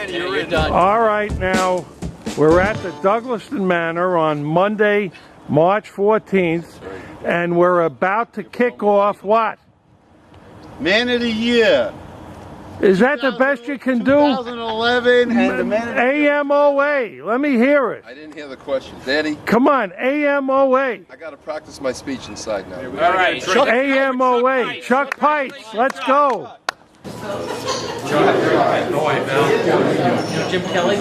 Danny, you're done. All right, now we're at the Douglaston Manor on Monday, March 14th, and we're about to kick off what? Man of the Year. Is that the best you can do? 2011 and the Man of the Year. AMOA. Let me hear it. I didn't hear the question. Danny? Come on, AMOA. I got to practice my speech inside now. All right, AMOA. Chuck Peitz. Let's go. Jim Kelly?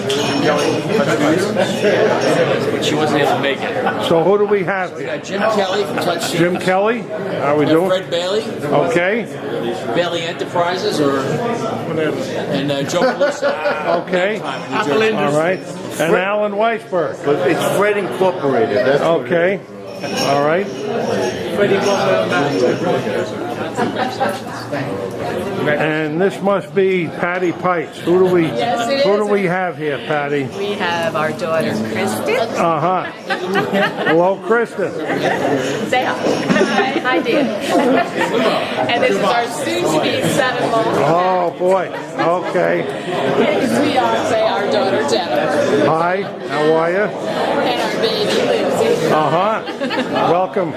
But she wasn't able to make it. So who do we have We here? got Jim Kelly from Touch Jim Kelly. How we doing? Fred Bailey. Okay. Bailey Enterprises, and Joe Calusa. Okay. All right. And Alan Weisberg. But it's Fred Incorporated. That's what it Okay. All right. And this must be Patty Peitz. Who do we have here, Patty? We have our daughter, Kristen. Hello, Kristen. Say hi. Hi, dear. And this is our soon-to-be son-in-law. Oh, boy. Okay. His fiance, our daughter, Jennifer. Hi. How are you? And our baby, Lucy. Welcome.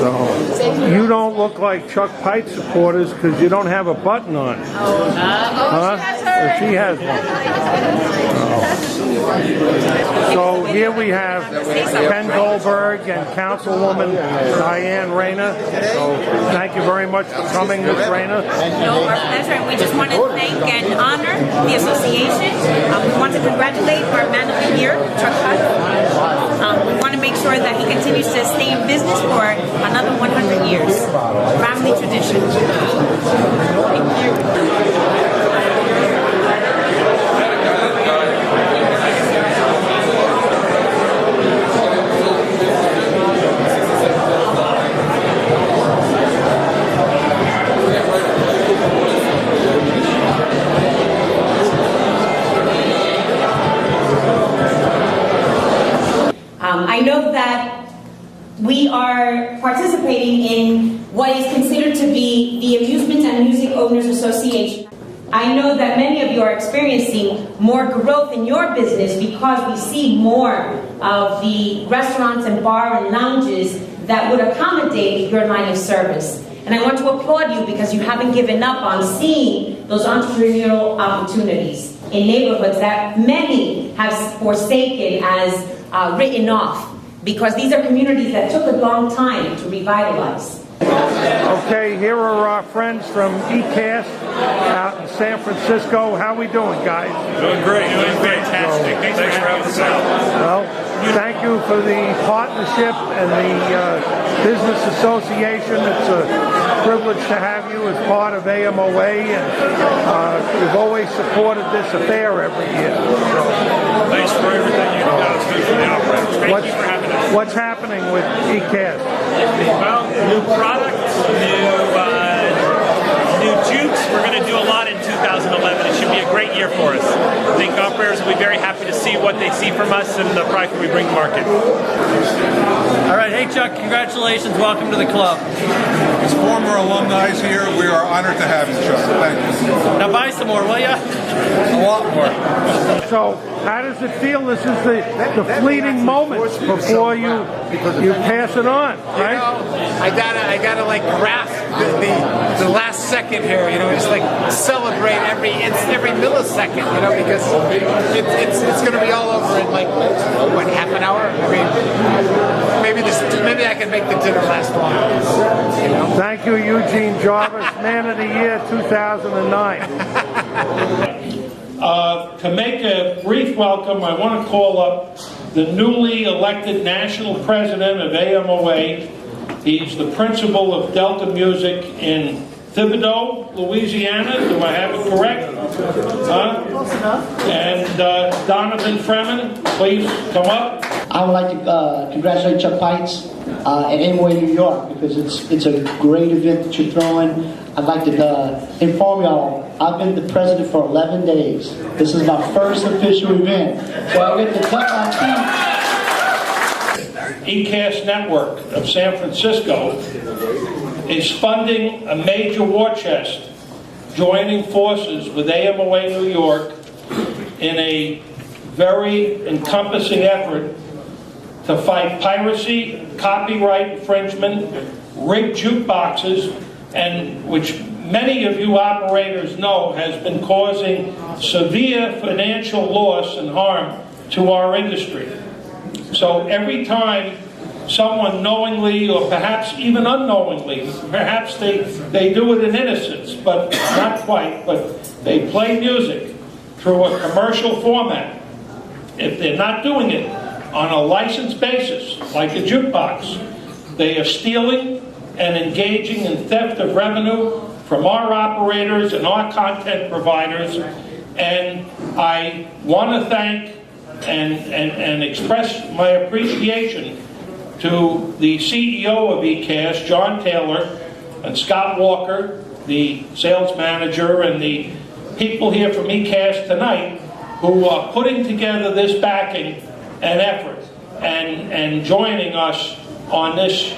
So, you don't look like Chuck Peitz supporters because you don't have a button on. She has one. So here we have Ken Goldberg and Councilwoman Diane Rayner. So thank you very much for coming, Ms. Rayner. No, our pleasure. We just want to thank and honor the association. We want to congratulate our man of the year, Chuck Peitz. We want to make sure that he continues to stay in business for another 100 years. Family tradition. Thank you. I know that we are participating in what is considered to be the Amusement and Music Owners Association. I know that many of you are experiencing more growth in your business because we see more of the restaurants and bar and lounges that would accommodate your line of service. And I want to applaud you because you haven't given up on seeing those entrepreneurial opportunities in neighborhoods that many have forsaken as written off, because these are communities that took a long time to revitalize. Okay, here are our friends from ECAS out in San Francisco. How we doing, guys? Doing great. Doing fantastic. Thanks for having us out. Well, thank you for the partnership and the business association. It's a privilege to have you as part of AMOA, and you've always supported this affair every year. So, Thanks for everything you've done for the operators. Thank you for having us. What's happening with ECAS? Well, new products, new jukes. We're going to do a lot in 2011. It should be a great year for us. I think operators will be very happy to see what they see from us and the product that we bring to market. All right, hey Chuck, congratulations. Welcome to the club. As former alumni here, we are honored to have you, Chuck. Thank you. Now buy some more, will ya? A lot more. So, how does it feel? This is the fleeting moments before you pass it on, right? I gotta like grasp the last second here, just like celebrate every millisecond, because it's gonna be all over in like what, half an hour? I mean, maybe I can make the dinner last longer. Thank you, Eugene Jarvis, Man of the Year 2009. To make a brief welcome, I want to call up the newly elected national president of AMOA. He's the principal of Delta Music in Thibodaux, Louisiana. Do I have it correct? Close enough. And Donovan Freeman, please come up. I would like to congratulate Chuck Peitz at AMOA New York, because it's a great event that you're throwing. I'd like to inform y'all, I've been the president for 11 days. This is my first official event, so I get to cut my teeth. ECAS Network of San Francisco is funding a major war chest, joining forces with AMOA New York in a very encompassing effort to fight piracy, copyright infringement, rigged jukeboxes, and which many of you operators know has been causing severe financial loss and harm to our industry. So every time someone knowingly or perhaps even unknowingly, perhaps they do it in innocence, but not quite, but they play music through a commercial format. If they're not doing it on a licensed basis, like a jukebox, they are stealing and engaging in theft of revenue from our operators and our content providers. And I want to thank and express my appreciation to the CEO of eCast, John Taylor, and Scott Walker, the sales manager, and the people here from eCast tonight who are putting together this backing and effort and joining us on this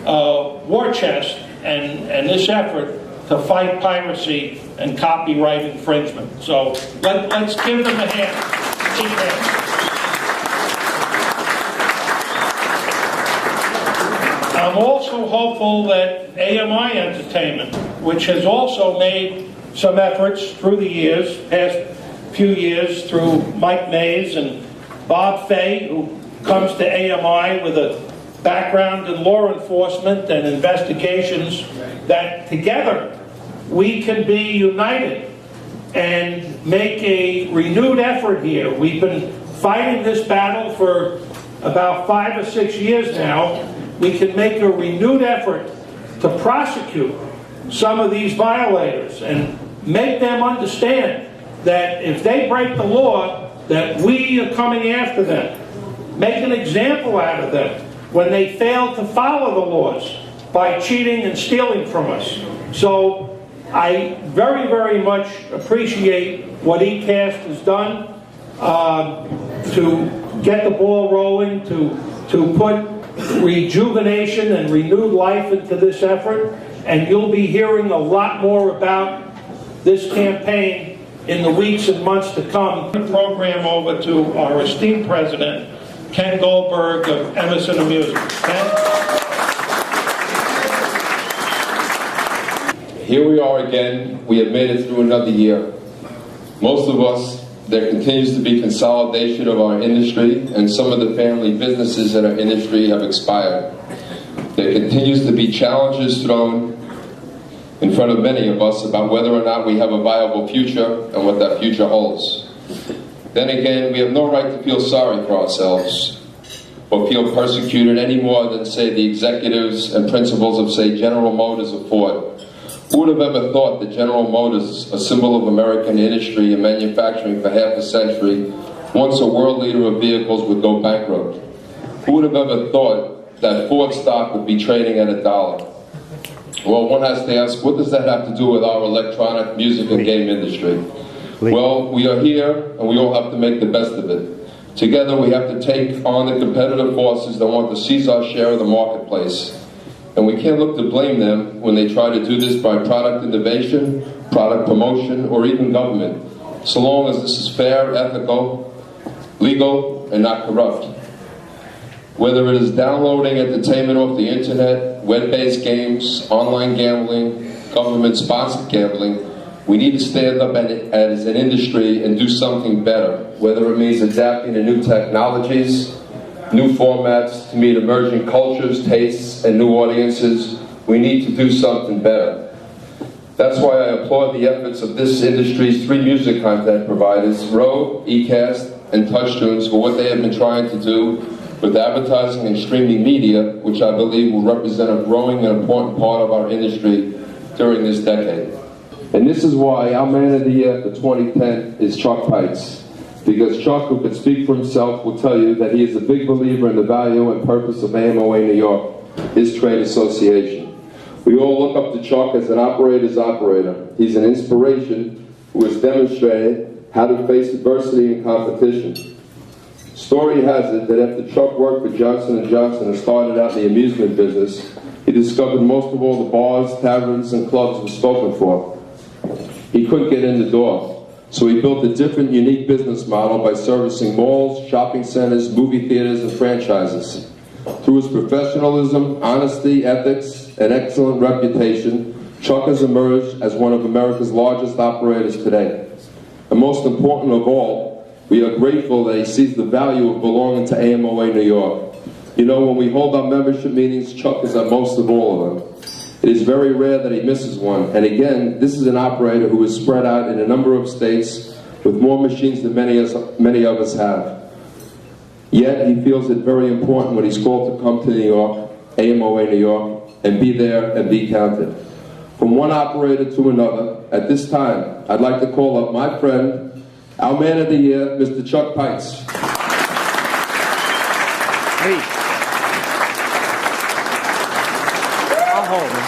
war chest and this effort to fight piracy and copyright infringement. So let's give them a hand. I'm also hopeful that AMI Entertainment, which has also made some efforts through the years, past few years, through Mike Mays and Bob Fay, who comes to AMI with a background in law enforcement and investigations, that together we can be united and make a renewed effort here. We've been fighting this battle for about 5 or 6 years now. We can make a renewed effort to prosecute some of these violators and make them understand that if they break the law, that we are coming after them. Make an example out of them when they fail to follow the laws by cheating and stealing from us. So I very, very much appreciate what eCast has done to get the ball rolling, to put rejuvenation and renewed life into this effort, and you'll be hearing a lot more about this campaign in the weeks and months to come. The program over to our esteemed president, Ken Goldberg of Emerson Amusement. Ken? Here we are again. We have made it through another year. Most of us, there continues to be consolidation of our industry, and some of the family businesses in our industry have expired. There continues to be challenges thrown in front of many of us about whether or not we have a viable future and what that future holds. Then again, we have no right to feel sorry for ourselves or feel persecuted any more than, say, the executives and principals of, say, General Motors of Ford. Who would have ever thought that General Motors, a symbol of American industry and manufacturing for half a century, once a world leader of vehicles, would go bankrupt? Who would have ever thought that Ford stock would be trading at $1? Well, one has to ask, what does that have to do with our electronic music and game industry? Well, we are here, and we all have to make the best of it. Together, we have to take on the competitive forces that want to seize our share of the marketplace. And we can't look to blame them when they try to do this by product innovation, product promotion, or even government, so long as this is fair, ethical, legal, and not corrupt. Whether it is downloading entertainment off the internet, web-based games, online gambling, government-sponsored gambling, we need to stand up as an industry and do something better, whether it means adapting to new technologies, new formats to meet emerging cultures, tastes, and new audiences. We need to do something better. That's why I applaud the efforts of this industry's 3 music content providers, Row, eCast, and TouchTunes, for what they have been trying to do with advertising and streaming media, which I believe will represent a growing and important part of our industry during this decade. And this is why our Man of the Year for 2010 is Chuck Peitz. Because Chuck, who can speak for himself, will tell you that he is a big believer in the value and purpose of AMOA New York, his trade association. We all look up to Chuck as an operator's operator. He's an inspiration who has demonstrated how to face adversity and competition. Story has it that after Chuck worked for Johnson & Johnson and started out in the amusement business, he discovered most of all the bars, taverns, and clubs were spoken for. He couldn't get in the door. So he built a different, unique business model by servicing malls, shopping centers, movie theaters, and franchises. Through his professionalism, honesty, ethics, and excellent reputation, Chuck has emerged as one of America's largest operators today. And most important of all, we are grateful that he sees the value of belonging to AMOA New York. You know, when we hold our membership meetings, Chuck is at most of all of them. It is very rare that he misses one. And again, this is an operator who is spread out in a number of states with more machines than many of us have. Yet he feels it very important when he's called to come to New York, AMOA New York, and be there and be counted. From one operator to another, at this time, I'd like to call up my friend, our Man of the Year, Mr. Chuck Peitz. Hey. I'll hold him.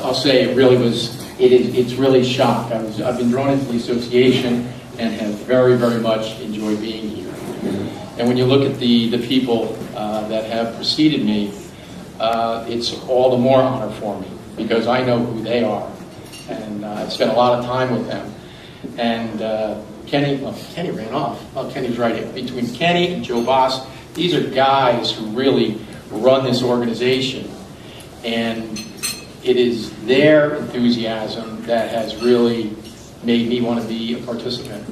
I'll say it really was, it's really shocked. I've been drawn into the association and have very, very much enjoyed being here. And when you look at the people that have preceded me, it's all the more honor for me because I know who they are. And I've spent a lot of time with them. And Kenny ran off. Oh, Kenny's right here. Between Kenny and Joe Boss, these are guys who really run this organization. And it is their enthusiasm that has really made me want to be a participant.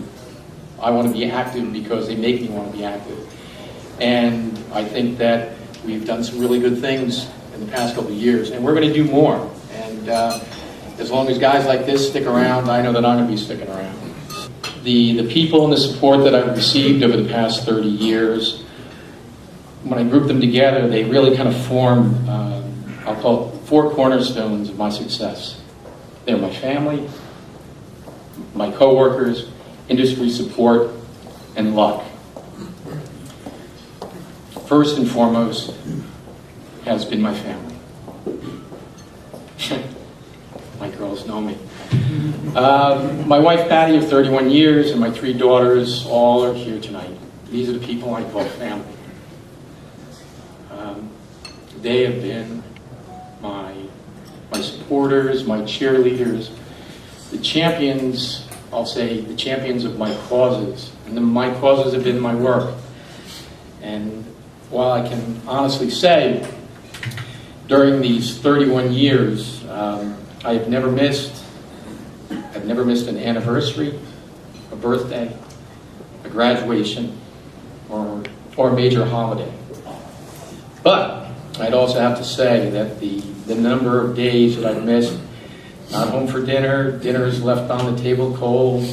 I want to be active because they make me want to be active. And I think that we've done some really good things in the past couple of years, and we're going to do more. And as long as guys like this stick around, I know that I'm going to be sticking around. The people and the support that I've received over the past 30 years, when I group them together, they really kind of form, I'll call it 4 cornerstones of my success. They're my family, my coworkers, industry support, and luck. First and foremost has been my family. My girls know me. My wife Patty of 31 years and my 3 daughters all are here tonight. These are the people I call family. They have been my supporters, my cheerleaders, the champions, I'll say the champions of my causes. And my causes have been my work. And while I can honestly say, during these 31 years, I've never missed an anniversary, a birthday, a graduation, or a major holiday. But I'd also have to say that the number of days that I've missed, not home for dinner, dinners left on the table cold,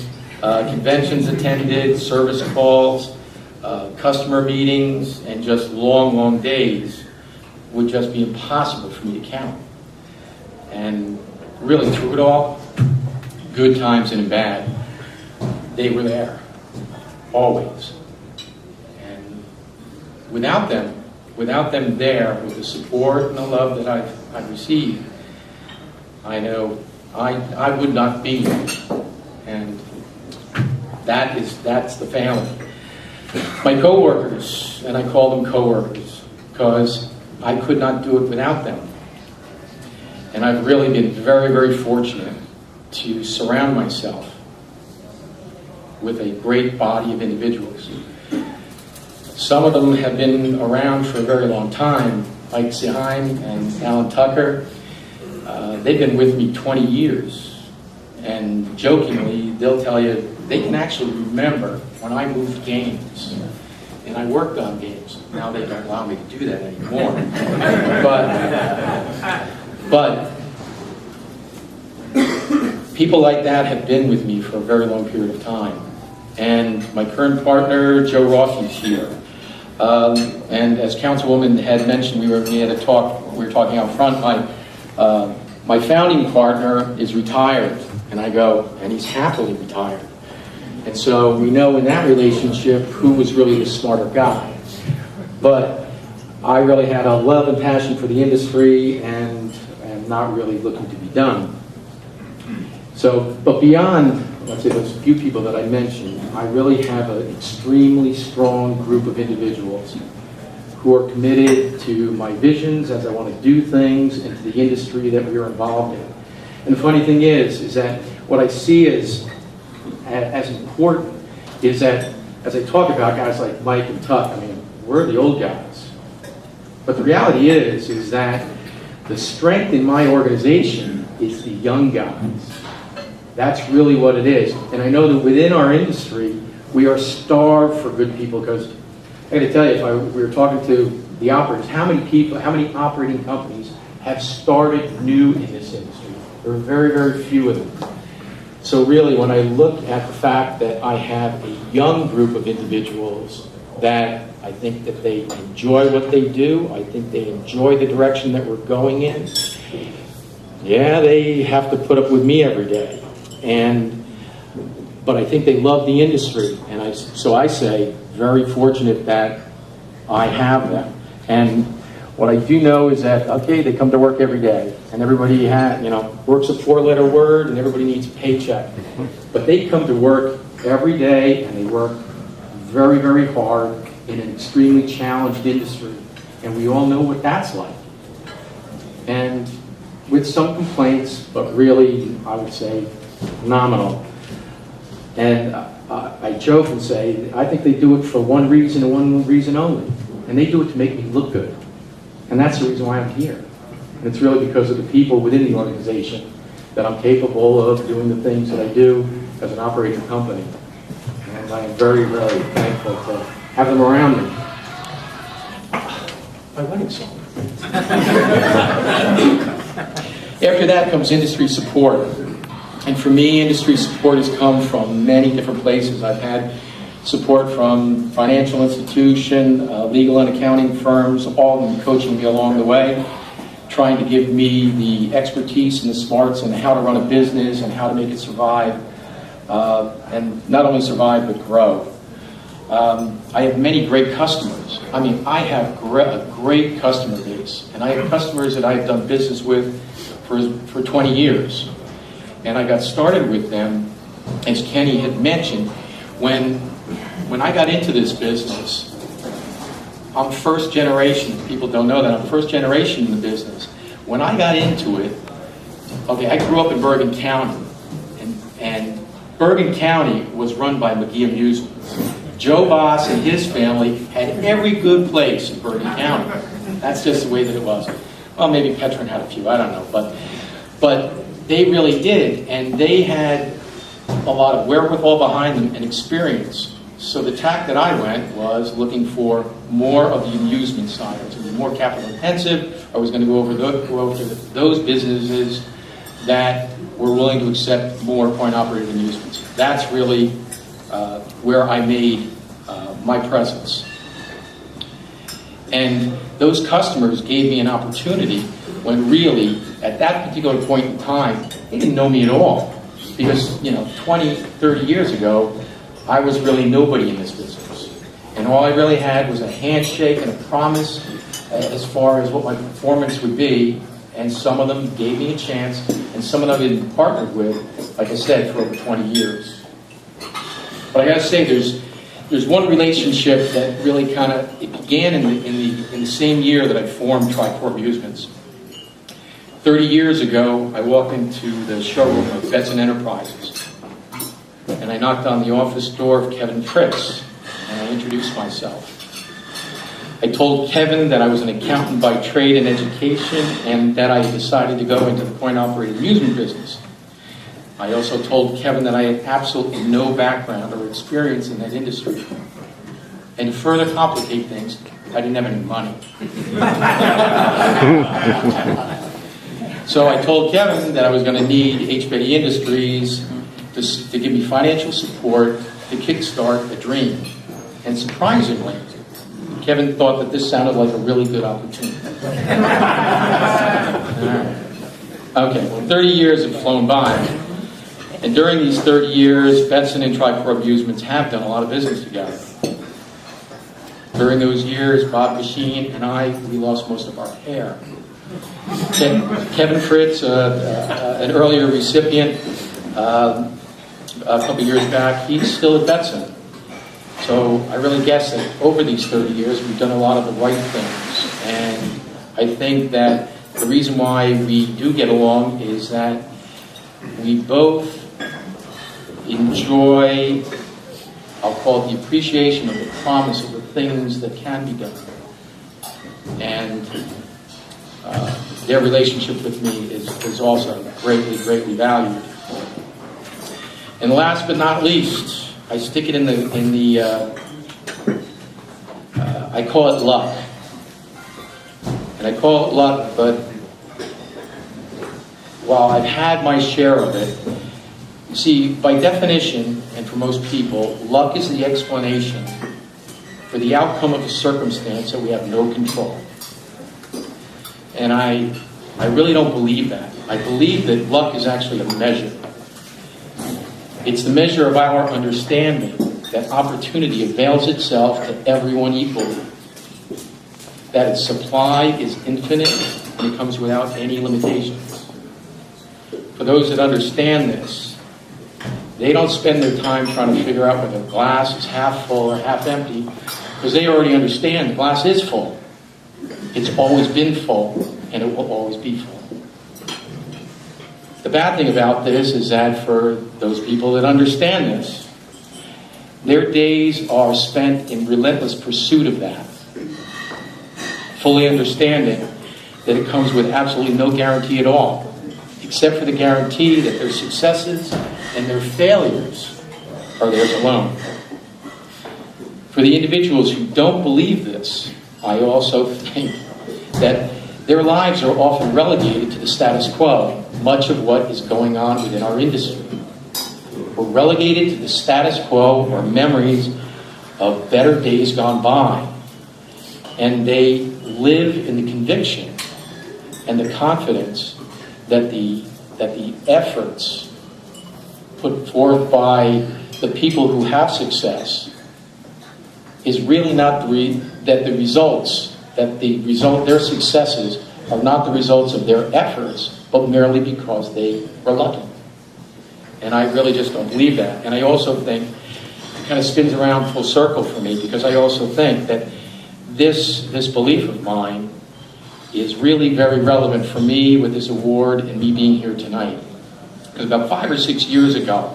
conventions attended, service calls, customer meetings, and just long, long days would just be impossible for me to count. And really through it all, good times and bad, they were there, always. And without them there, with the support and the love that I've received, I know I would not be here. And that's the family. My coworkers, and I call them coworkers, because I could not do it without them. And I've really been very, very fortunate to surround myself with a great body of individuals. Some of them have been around for a very long time, like Seheim and Alan Tucker. They've been with me 20 years. And jokingly, they'll tell you, they can actually remember when I moved games. And I worked on games. Now they don't allow me to do that anymore. But people like that have been with me for a very long period of time. And my current partner, Joe Rossi's here. And as Councilwoman had mentioned, we were talking out front, my founding partner is retired. And I go, and he's happily retired. And so we know in that relationship who was really the smarter guy. but I really had a love and passion for the industry and am not really looking to be done. So, but beyond, let's say, those few people that I mentioned, I really have an extremely strong group of individuals who are committed to my visions as I want to do things and to the industry that we are involved in. And the funny thing is that what I see as important is that as I talk about guys like Mike and Tuck, I mean, we're the old guys. But the reality is that the strength in my organization is the young guys. That's really what it is. And I know that within our industry, we are starved for good people, because I got to tell you, we were talking to the operators, how many operating companies have started new in this industry? There are very, very few of them. So really, when I look at the fact that I have a young group of individuals that I think that they enjoy what they do, I think they enjoy the direction that we're going in, yeah, they have to put up with me every day. But I think they love the industry, and so I say, very fortunate that I have them. And what I do know is that, okay, they come to work every day, and everybody works a 4-letter word, and everybody needs a paycheck. But they come to work every day, and they work very, very hard in an extremely challenged industry. And we all know what that's like. And with some complaints, but really, I would say, nominal. And I joke and say, I think they do it for one reason and one reason only. And they do it to make me look good. And that's the reason why I'm here. And it's really because of the people within the organization that I'm capable of doing the things that I do as an operating company. And I am very, very thankful to have them around me. My wedding song. After that comes industry support. And for me, industry support has come from many different places. I've had support from financial institution, legal and accounting firms, all of them coaching me along the way, trying to give me the expertise and the smarts and how to run a business and how to make it survive, and not only survive, but grow. I have many great customers. I mean, I have a great customer base, and I have customers that I've done business with for 20 years. And I got started with them, as Kenny had mentioned, when I got into this business. I'm first generation. People don't know that I'm first generation in the business. When I got into it, okay, I grew up in Bergen County, and Bergen County was run by McGee Amusements. Joe Boss and his family had every good place in Bergen County. That's just the way that it was. Well, maybe Petron had a few, I don't know, but they really did, and they had a lot of wherewithal behind them and experience. So the tack that I went was looking for more of the amusement side. It was going to be more capital intensive. I was going to go over those businesses that were willing to accept more point-operated amusements. That's really where I made my presence. And those customers gave me an opportunity when really, at that particular point in time, they didn't know me at all. Because, 20, 30 years ago, I was really nobody in this business. And all I really had was a handshake and a promise as far as what my performance would be. And some of them gave me a chance, and some of them I've been partnered with, like I said, for over 20 years. But I got to say, there's one relationship that really it began in the same year that I formed Tricor Amusements. 30 years ago, I walked into the showroom of Peitz Enterprises, and I knocked on the office door of Kevin Peitz, and I introduced myself. I told Kevin that I was an accountant by trade and education, and that I decided to go into the point-operated amusement business. I also told Kevin that I had absolutely no background or experience in that industry. And to further complicate things, I didn't have any money. So I told Kevin that I was going to need H. Betty Industries to give me financial support to kickstart a dream. And surprisingly, Kevin thought that this sounded like a really good opportunity. Okay, well, 30 years have flown by. And during these 30 years, Peitz and Tricor Amusements have done a lot of business together. During those years, Bob Machine and we lost most of our hair. Kevin Fritz, an earlier recipient, a couple years back, he's still at Betson. So I really guess that over these 30 years, we've done a lot of the right things. And I think that the reason why we do get along is that we both enjoy, I'll call it the appreciation of the promise of the things that can be done. And their relationship with me is also greatly, greatly valued. And last but not least, I stick it in the I call it luck. And I call it luck, but while I've had my share of it, you see, by definition, and for most people, luck is the explanation for the outcome of a circumstance that we have no control. And I really don't believe that. I believe that luck is actually a measure. It's the measure of our understanding that opportunity avails itself to everyone equally. That its supply is infinite and it comes without any limitations. For those that understand this, they don't spend their time trying to figure out whether the glass is half full or half empty, because they already understand the glass is full. It's always been full, and it will always be full. The bad thing about this is that for those people that understand this, their days are spent in relentless pursuit of that, fully understanding that it comes with absolutely no guarantee at all, except for the guarantee that their successes and their failures are theirs alone. For the individuals who don't believe this, I also think that their lives are often relegated to the status quo, much of what is going on within our industry. We're relegated to the status quo or memories of better days gone by. And they live in the conviction and the confidence that the efforts put forth by the people who have success is really not their successes are not the results of their efforts, but merely because they were lucky. And I really just don't believe that. And I also think it kind of spins around full circle for me, because I also think that this belief of mine is really very relevant for me with this award and me being here tonight. Because about 5 or 6 years ago,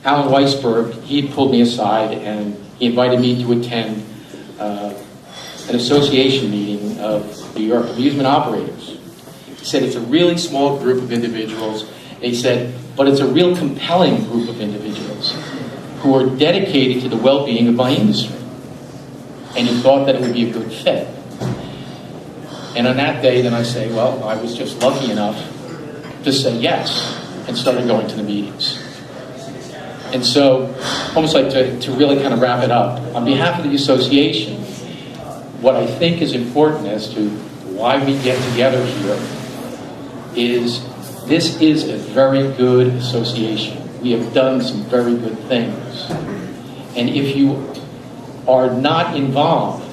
Alan Weisberg, he pulled me aside and he invited me to attend an association meeting of New York amusement operators. He said it's a really small group of individuals. And he said, but it's a real compelling group of individuals who are dedicated to the well-being of my industry. And he thought that it would be a good fit. And on that day, then I say, well, I was just lucky enough to say yes and started going to the meetings. And so, almost like to really kind of wrap it up, on behalf of the association, what I think is important as to why we get together here is this is a very good association. We have done some very good things. And if you are not involved,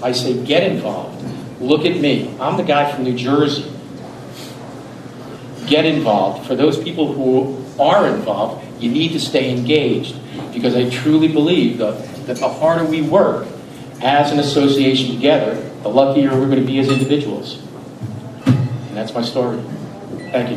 I say get involved. Look at me. I'm the guy from New Jersey. Get involved. For those people who are involved, you need to stay engaged, because I truly believe that the harder we work as an association together, the luckier we're going to be as individuals. And that's my story. Thank you.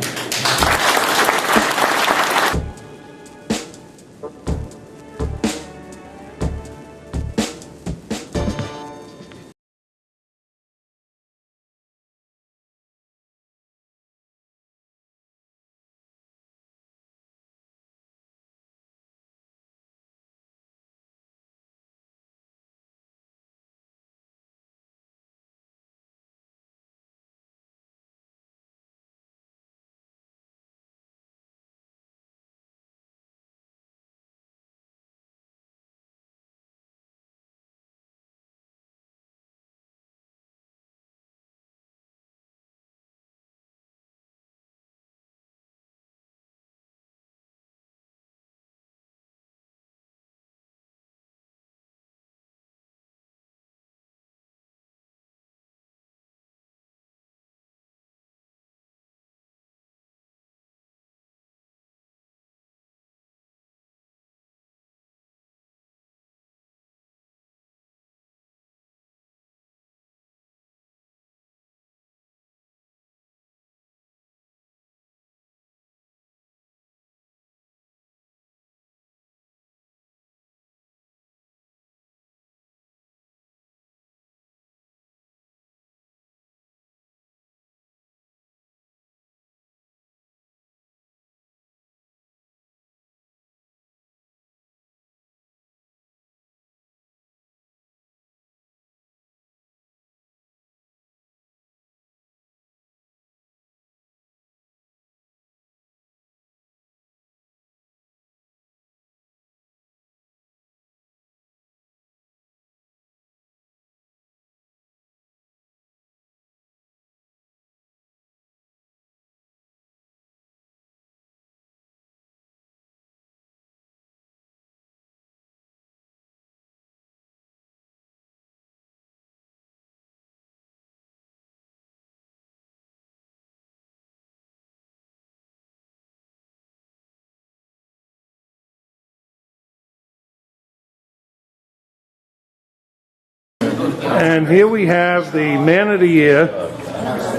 And here we have the man of the year,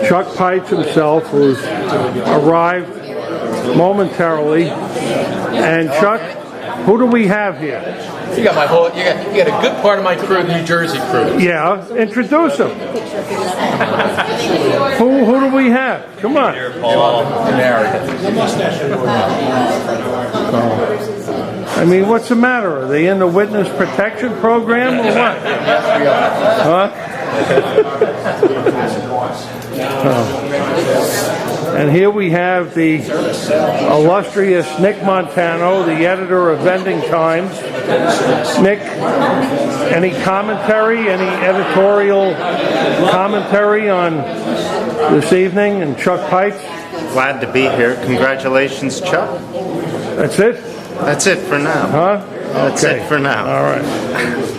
Chuck Peitz himself, who's arrived momentarily. And Chuck, who do we have here? You got a good part of my crew, the New Jersey crew. Yeah, introduce him. Who do we have? Come on. Paul and Eric. I mean, what's the matter? Are they in the witness protection program or what? Huh? And here we have the illustrious Nick Montano, the editor of Vending Times. Nick, any commentary, any editorial commentary on this evening and Chuck Peitz? Glad to be here. Congratulations, Chuck. That's it? That's it for now. Huh? That's Okay. it for now. All right.